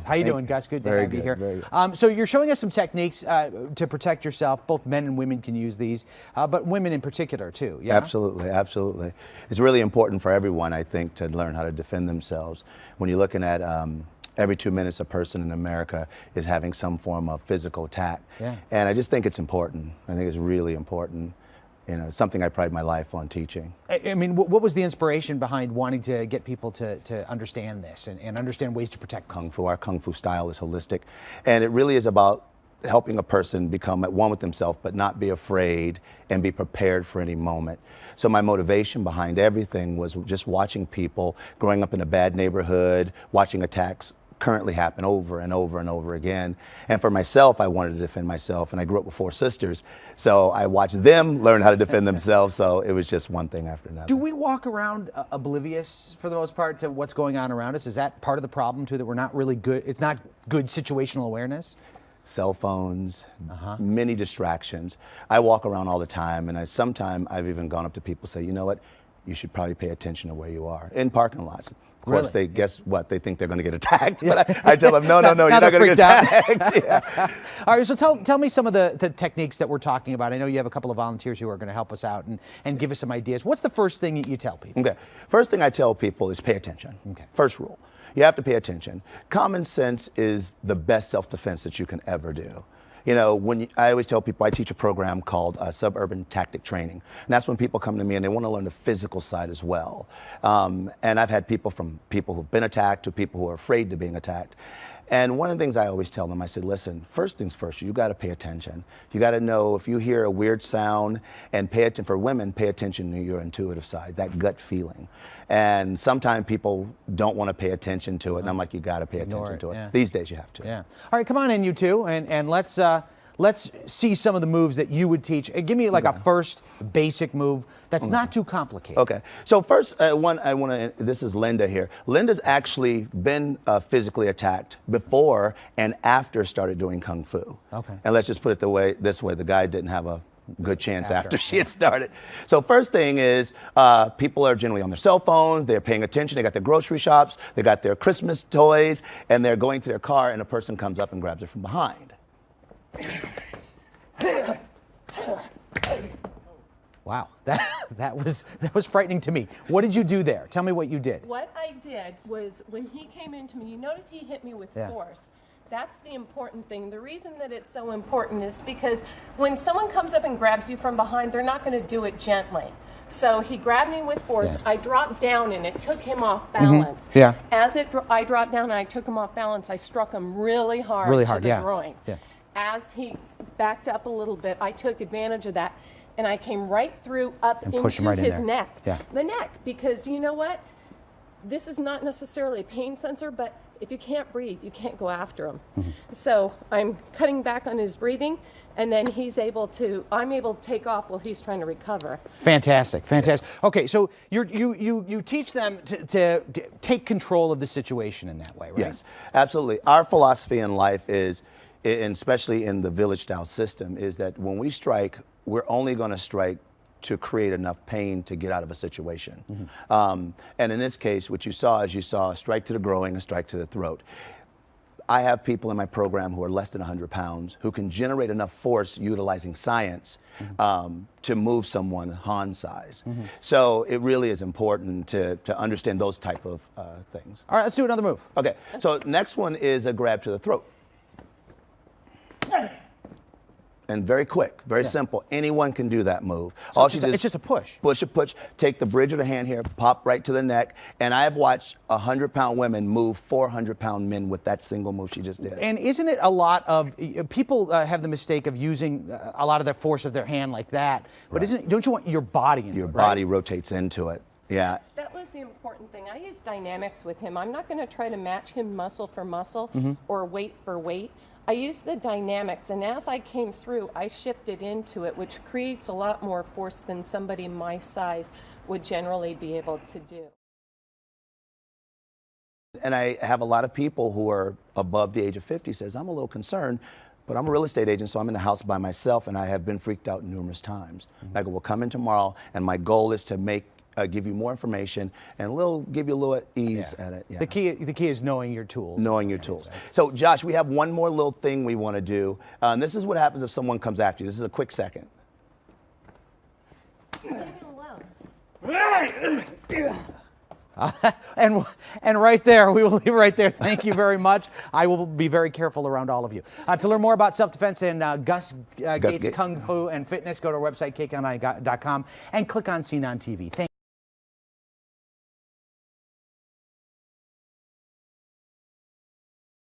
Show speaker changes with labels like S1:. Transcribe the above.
S1: How you doing, Gus? Good to
S2: Very
S1: have you
S2: good,
S1: here.
S2: very good.
S1: So you're showing us some techniques to protect yourself. Both men and women can use these, but women in particular too. Yeah.
S2: Absolutely, absolutely. It's really important for everyone, I think, to learn how to defend themselves. When you're looking at every 2 minutes a person in America is having some form of physical attack.
S1: Yeah.
S2: And I just think it's important. I think it's really important. You know, something I pride my life on teaching.
S1: I mean, what was the inspiration behind wanting to get people to understand this and understand ways to protect
S2: Kung Fu, our Kung Fu style is holistic. And it really is about helping a person become at one with themselves, but not be afraid and be prepared for any moment. So my motivation behind everything was just watching people growing up in a bad neighborhood, watching attacks currently happen over and over and over again. And for myself, I wanted to defend myself, and I grew up with 4 sisters. So I watched them learn how to defend themselves, so it was just one thing after another.
S1: Do we walk around oblivious, for the most part, to what's going on around us? Is that part of the problem, too, that we're not really good, it's not good situational awareness?
S2: Cell phones, many distractions. I walk around all the time, and sometimes I've even gone up to people and say, you know what, you should probably pay attention to where you are, in parking lots. Of course,
S1: Really?
S2: they guess what? They think they're going to get attacked. But I tell them, no, you're not
S1: they're
S2: going to get
S1: freaked
S2: attacked. Yeah.
S1: All right, so tell me some of the techniques that we're talking about. I know you have a couple of volunteers who are going to help us out and give us some ideas. What's the first thing you tell people?
S2: Okay. First thing I tell people is pay attention.
S1: Okay.
S2: First rule. You have to pay attention. Common sense is the best self-defense that you can ever do. You know, I always tell people I teach a program called Suburban Tactic Training. And that's when people come to me and they want to learn the physical side as well. And I've had people from people who've been attacked to people who are afraid of being attacked. And one of the things I always tell them, I said, listen, first things first, you got to pay attention. You got to know if you hear a weird sound, and pay attention. For women, pay attention to your intuitive side, that gut feeling. And sometimes people don't want to pay attention to it, and I'm like, you got to pay attention to it.
S1: Yeah.
S2: These days you have to.
S1: Yeah. All right, come on in, you two, and let's see some of the moves that you would teach. Give me like a first basic move that's not too complicated.
S2: Okay. So first, this is Linda here. Linda's actually been physically attacked before and after started doing Kung Fu.
S1: Okay.
S2: And let's just put it this way, the guy didn't have a good chance after she had started. So first thing is, people are generally on their cell phones, they're paying attention, they got their grocery shops, they got their Christmas toys, and they're going to their car and a person comes up and grabs her from behind.
S1: Wow, that was frightening to me. What did you do there? Tell me what you did.
S3: What I did was when he came into me, you notice he hit me with force. That's the important thing. The reason that it's so important is because when someone comes up and grabs you from behind, they're not going to do it gently. So he grabbed me with force.
S1: Yeah.
S3: I dropped down and it took him off balance.
S1: Yeah.
S3: As I dropped down and I took him off balance, I struck him really hard to the groin.
S1: Yeah.
S3: As he backed up a little bit, I took advantage of that and I came right through up
S1: And pushed him
S3: into
S1: right in
S3: his
S1: there.
S3: neck.
S1: Yeah.
S3: The neck, because you know what? This is not necessarily a pain sensor, but if you can't breathe, you can't go after him. So I'm cutting back on his breathing, and then I'm able to take off while he's trying to recover.
S1: Fantastic, fantastic. Okay, so you teach them to take control of the situation in that way, right?
S2: Yes, absolutely. Our philosophy in life is, and especially in the village style system, is that when we strike, we're only going to strike to create enough pain to get out of a situation. And in this case, what you saw is a strike to the groin, a strike to the throat. I have people in my program who are less than 100 pounds who can generate enough force utilizing science to move someone Han size. So it really is important to understand those type of things.
S1: All right, let's do another move.
S2: Okay, so next one is a grab to the throat. And very quick, very simple. Anyone can do that move.
S1: So it's just a push.
S2: Push, take the bridge of the hand here, pop right to the neck. And I've watched 100-pound women move 400-pound men with that single move she just did.
S1: And isn't it a lot of, people have the mistake of using a lot of the force of their hand like that, but don't you want your body in
S2: Your
S1: it,
S2: body rotates into it. Yeah.
S3: That was the important thing. I use dynamics with him. I'm not going to try to match him muscle for muscle or weight for weight. I used the dynamics, and as I came through, I shifted into it, which creates a lot more force than somebody my size would generally be able to do.
S2: And I have a lot of people who are above the age of 50 says, I'm a little concerned, but I'm a real estate agent, so I'm in the house by myself, and I have been freaked out numerous times. I go, well, come in tomorrow, and my goal is to make give you more information and give you a little ease at it. Yeah.
S1: The key is knowing your tools.
S2: Knowing your tools. So, Josh, we have one more little thing we want to do. And this is what happens if someone comes after you. This is a quick second.
S3: Leave him alone.
S1: And right there, we will leave it right there. Thank you very much. I will be very careful around all of you. To learn more about self-defense and Gus Gates
S2: Gates.
S1: Kung Fu and Fitness, go to our website, kconline.com, and click on Scene on TV. Thank